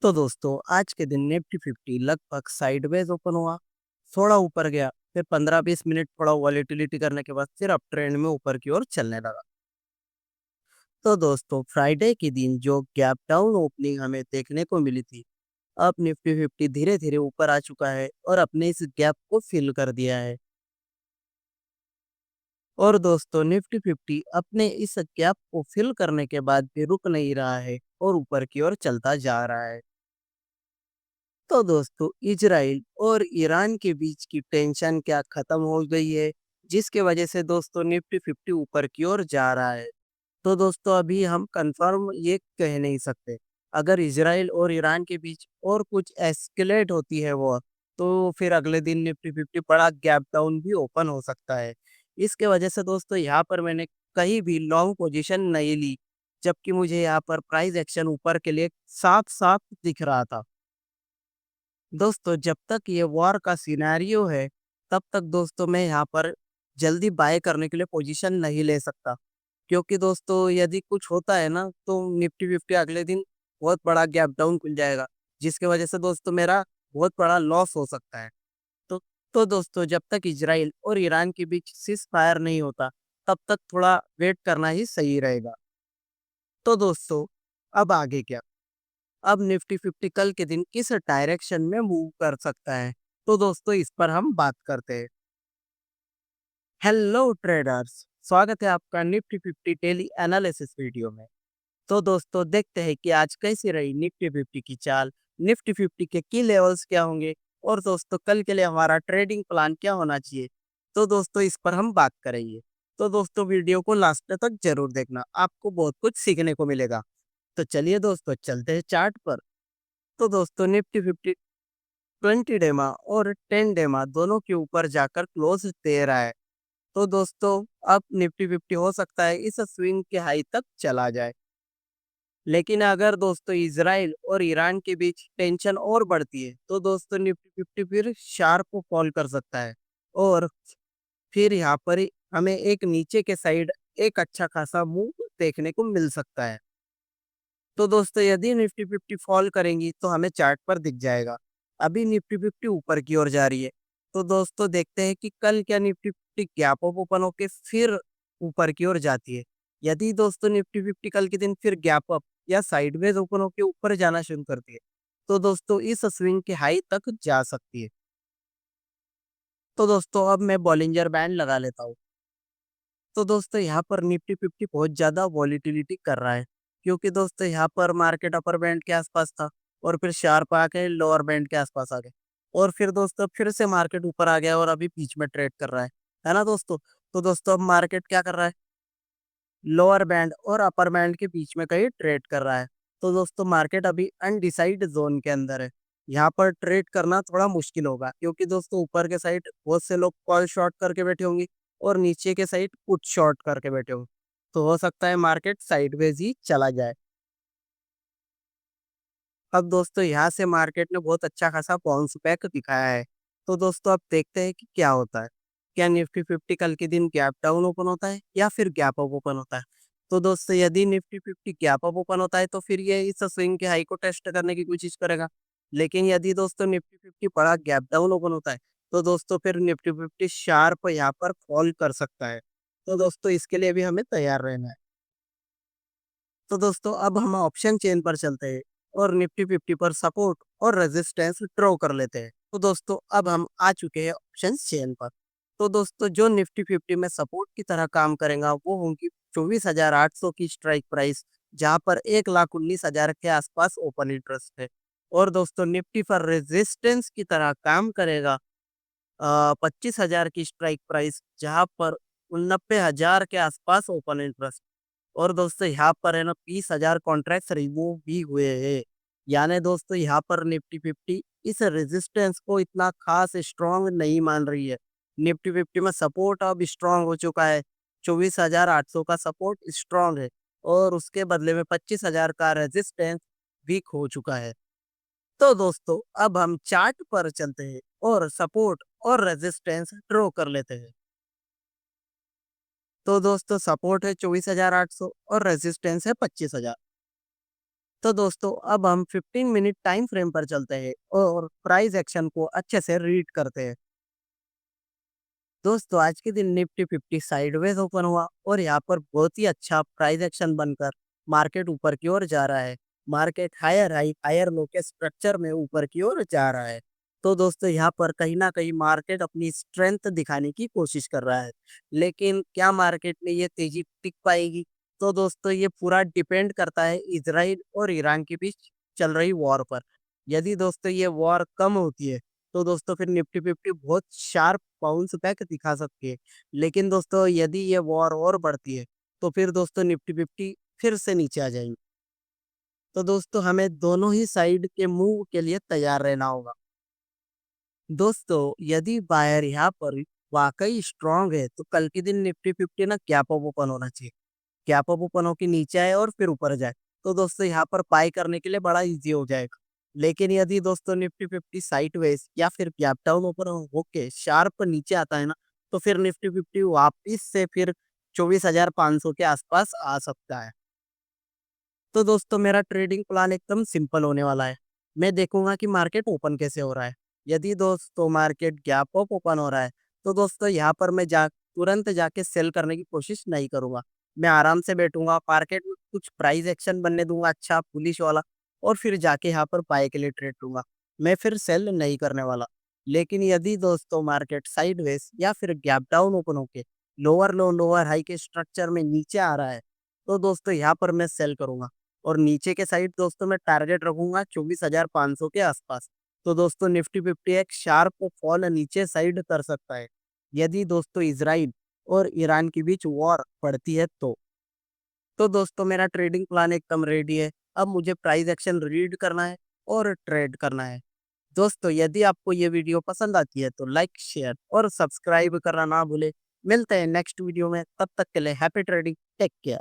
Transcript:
तो दोस्तों आज के दिन निफ्टी 50 लगभग साइडवेज ओपन हुआ। थोड़ा ऊपर गया, फिर 15-20 मिनट थोड़ा वॉलेटिलिटी करने के बाद फिर अप ट्रेंड में ऊपर की ओर चलने लगा। तो दोस्तों फ्राइडे के दिन जो गैप डाउन ओपनिंग हमें देखने को मिली थी, अब निफ्टी 50 धीरे धीरे ऊपर आ चुका है और अपने इस गैप को फिल कर दिया है। और दोस्तों निफ्टी 50 अपने इस गैप को फिल करने के बाद भी रुक नहीं रहा है और ऊपर की ओर चलता जा रहा है। तो दोस्तों इजराइल और ईरान के बीच की टेंशन क्या खत्म हो गई है, जिसके वजह से दोस्तों निफ्टी 50 ऊपर की ओर जा रहा है। तो दोस्तों अभी हम कंफर्म ये कह नहीं सकते। अगर इजराइल और ईरान के बीच और कुछ एस्केलेट होती है वो, तो फिर अगले दिन निफ्टी 50 बड़ा गैप डाउन भी ओपन हो सकता है। इसके वजह से दोस्तों यहाँ पर मैंने कहीं भी लॉन्ग पोजीशन नहीं ली, जबकि मुझे यहाँ पर प्राइस एक्शन ऊपर के लिए साफ साफ दिख रहा था। दोस्तों जब तक ये वॉर का सिनेरियो है, तब तक दोस्तों मैं यहाँ पर जल्दी बाय करने के लिए पोजीशन नहीं ले सकता। क्योंकि दोस्तों यदि कुछ होता है ना, तो निफ्टी 50 अगले दिन बहुत बड़ा गैप डाउन खुल जाएगा, जिसके वजह से दोस्तों मेरा बहुत बड़ा लॉस हो सकता है। तो तो दोस्तों जब तक इजराइल और ईरान के बीच सीज फायर नहीं होता, तब तक थोड़ा वेट करना ही सही रहेगा। तो दोस्तों अब आगे क्या? अब निफ्टी 50 कल के दिन किस डायरेक्शन में मूव कर सकता है, तो दोस्तों इस पर हम बात करते हैं। हेलो ट्रेडर्स, स्वागत है आपका निफ्टी 50 डेली एनालिसिस वीडियो में। तो दोस्तों देखते हैं कि आज कैसी रही निफ्टी 50 की चाल, निफ्टी 50 के की लेवल्स क्या होंगे और दोस्तों कल के लिए हमारा ट्रेडिंग प्लान क्या होना चाहिए। तो दोस्तों इस पर हम बात करेंगे। तो दोस्तों वीडियो को लास्ट तक जरूर देखना, आपको बहुत कुछ सीखने को मिलेगा। तो चलिए दोस्तों चलते हैं चार्ट पर। तो दोस्तों निफ्टी 50 20 डेमा और 10 डेमा दोनों के ऊपर जाकर क्लोज दे रहा है। तो दोस्तों अब निफ्टी 50 हो सकता है इस स्विंग के हाई तक चला जाए। लेकिन अगर दोस्तों इजराइल और ईरान के बीच टेंशन और बढ़ती है, तो दोस्तों निफ्टी 50 फिर शार्प फॉल कर सकता है। और फिर यहाँ पर ही हमें एक नीचे के साइड एक अच्छा खासा मूव देखने को मिल सकता है। तो दोस्तों यदि निफ्टी 50 फॉल करेंगी तो हमें चार्ट पर दिख जाएगा। अभी निफ्टी 50 ऊपर की ओर जा रही है। तो दोस्तों देखते हैं कि कल क्या निफ्टी 50 गैप अप ओपन होके फिर ऊपर की ओर जाती है। यदि दोस्तों निफ्टी 50 कल के दिन फिर गैप अप या साइडवेज ओपन होके ऊपर जाना शुरू करती है, तो दोस्तों इस स्विंग के हाई तक जा सकती है। तो दोस्तों अब मैं बॉलिंजर बैंड लगा लेता हूँ। तो दोस्तों यहाँ पर निफ्टी 50 बहुत ज़्यादा वॉलीटिलिटी कर रहा है, क्योंकि दोस्तों यहाँ पर मार्केट अपर बैंड के आसपास था और फिर शार्प आके लोअर बैंड के आसपास आ गए और फिर दोस्तों फिर से मार्केट ऊपर आ गया और अभी बीच में ट्रेड कर रहा है ना दोस्तों। तो दोस्तों अब मार्केट क्या कर रहा है? लोअर बैंड और अपर बैंड के बीच में कहीं ट्रेड कर रहा है। तो दोस्तों मार्केट अभी अनडिसाइड जोन के अंदर है। यहाँ पर ट्रेड करना थोड़ा मुश्किल होगा, क्योंकि दोस्तों ऊपर के साइड बहुत से लोग कॉल शॉर्ट करके बैठे होंगे और नीचे के साइड पुट शॉर्ट करके बैठे होंगे। तो हो सकता है मार्केट साइडवेज ही चला जाए। अब दोस्तों यहाँ से मार्केट ने बहुत अच्छा खासा बाउंस बैक दिखाया है। तो दोस्तों अब देखते हैं कि क्या होता है। क्या निफ्टी 50 कल के दिन गैप डाउन ओपन होता है या फिर गैप अप ओपन होता है? तो दोस्तों यदि निफ्टी 50 गैप अप ओपन होता है, तो फिर ये इस स्विंग के हाई को टेस्ट करने की कोशिश करेगा। लेकिन यदि दोस्तों निफ्टी 50 बड़ा गैप डाउन ओपन होता है, तो दोस्तों फिर निफ्टी 50 शार्प यहाँ पर फॉल कर सकता है। तो दोस्तों इसके लिए भी हमें तैयार रहना है। तो दोस्तों अब हम ऑप्शन चेन पर चलते हैं और निफ्टी 50 पर सपोर्ट और रेजिस्टेंस ड्रॉ कर लेते हैं। तो दोस्तों अब हम आ चुके हैं ऑप्शन चेन पर। तो दोस्तों जो निफ्टी 50 में सपोर्ट की तरह काम करेगा वो होंगी 24,800 की स्ट्राइक प्राइस, जहां पर 1,19,000 के आसपास ओपन इंटरेस्ट है। और दोस्तों निफ्टी पर रेजिस्टेंस की तरह काम करेगा 25,000 की स्ट्राइक प्राइस, जहां पर 89,000 के आसपास ओपन इंटरेस्ट। और दोस्तों यहाँ पर है ना 20,000 कॉन्ट्रैक्ट्स रिमूव भी हुए हैं। यानी दोस्तों यहाँ पर निफ्टी 50 इस रेजिस्टेंस को इतना खास स्ट्रांग नहीं मान रही है। निफ्टी 50 में सपोर्ट अब स्ट्रांग हो चुका है। 24,800 का सपोर्ट स्ट्रांग है और उसके बदले में 25,000 का रेजिस्टेंस वीक हो चुका है। तो दोस्तों अब हम चार्ट पर चलते हैं और सपोर्ट और रेजिस्टेंस ड्रॉ कर लेते हैं। तो दोस्तों सपोर्ट है 24,800 और रेजिस्टेंस है 25,000। तो दोस्तों अब हम 15 मिनट टाइम फ्रेम पर चलते हैं और प्राइस एक्शन को अच्छे से रीड करते हैं। दोस्तों आज के दिन निफ्टी 50 साइडवेज ओपन हुआ और यहाँ पर बहुत ही अच्छा प्राइस एक्शन बनकर मार्केट ऊपर की ओर जा रहा है। Market higher high higher low के स्ट्रक्चर में ऊपर की ओर जा रहा है। तो दोस्तों यहाँ पर कहीं ना कहीं मार्केट अपनी स्ट्रेंथ दिखाने की कोशिश कर रहा है। लेकिन क्या मार्केट में ये तेजी टिक पाएगी? तो दोस्तों ये पूरा डिपेंड करता है इजराइल और ईरान के बीच चल रही वॉर पर। यदि दोस्तों ये वॉर कम होती है तो दोस्तों फिर निफ्टी 50 बहुत शार्प बाउंस बैक दिखा सकती है। लेकिन दोस्तों यदि ये वॉर और बढ़ती है तो फिर दोस्तों निफ्टी 50 फिर से नीचे आ जाएंगे। तो दोस्तों हमें दोनों ही साइड के मूव के लिए तैयार रहना होगा। दोस्तों यदि बायर यहाँ पर वाकई स्ट्रांग है तो कल के दिन निफ्टी 50 ना गैप अप ओपन होना चाहिए। गैप अप ओपन होके नीचे आए और फिर ऊपर जाए तो दोस्तों यहाँ पर बाय करने के लिए बड़ा इजी हो जाएगा। लेकिन यदि दोस्तों निफ्टी 50 साइडवेज या फिर गैप डाउन ओपन होके शार्प नीचे आता है ना तो फिर निफ्टी 50 वापिस से फिर 24,500 के आसपास आ सकता है। तो दोस्तों मेरा ट्रेडिंग प्लान एकदम सिंपल होने वाला है। मैं देखूंगा कि मार्केट ओपन कैसे हो रहा है। यदि दोस्तों मार्केट गैप अप ओपन हो रहा है तो दोस्तों यहाँ पर मैं जा तुरंत जाके सेल करने की कोशिश नहीं करूंगा। मैं आराम से बैठूंगा, मार्केट में कुछ प्राइस एक्शन बनने दूंगा अच्छा पुलिस वाला, और फिर जाके यहाँ पर बाय के लिए ट्रेड लूंगा। मैं फिर सेल नहीं करने वाला। लेकिन यदि दोस्तों मार्केट साइडवेज या फिर गैप डाउन ओपन होके लोअर लो लोअर हाई के स्ट्रक्चर में नीचे आ रहा है तो दोस्तों यहाँ पर मैं सेल करूंगा। और नीचे के साइड दोस्तों मैं टारगेट रखूंगा 24,500 के आसपास। तो दोस्तों निफ्टी 50 एक शार्प फॉल नीचे साइड कर सकता है यदि दोस्तों इजराइल और ईरान के बीच वॉर पड़ती है तो दोस्तों मेरा ट्रेडिंग प्लान एकदम रेडी है। अब मुझे प्राइस एक्शन रीड करना है और ट्रेड करना है। दोस्तों यदि आपको ये वीडियो पसंद आती है तो लाइक शेयर और सब्सक्राइब करना ना भूले। मिलते हैं नेक्स्ट वीडियो में, तब तक के लिए हैप्पी ट्रेडिंग, टेक केयर।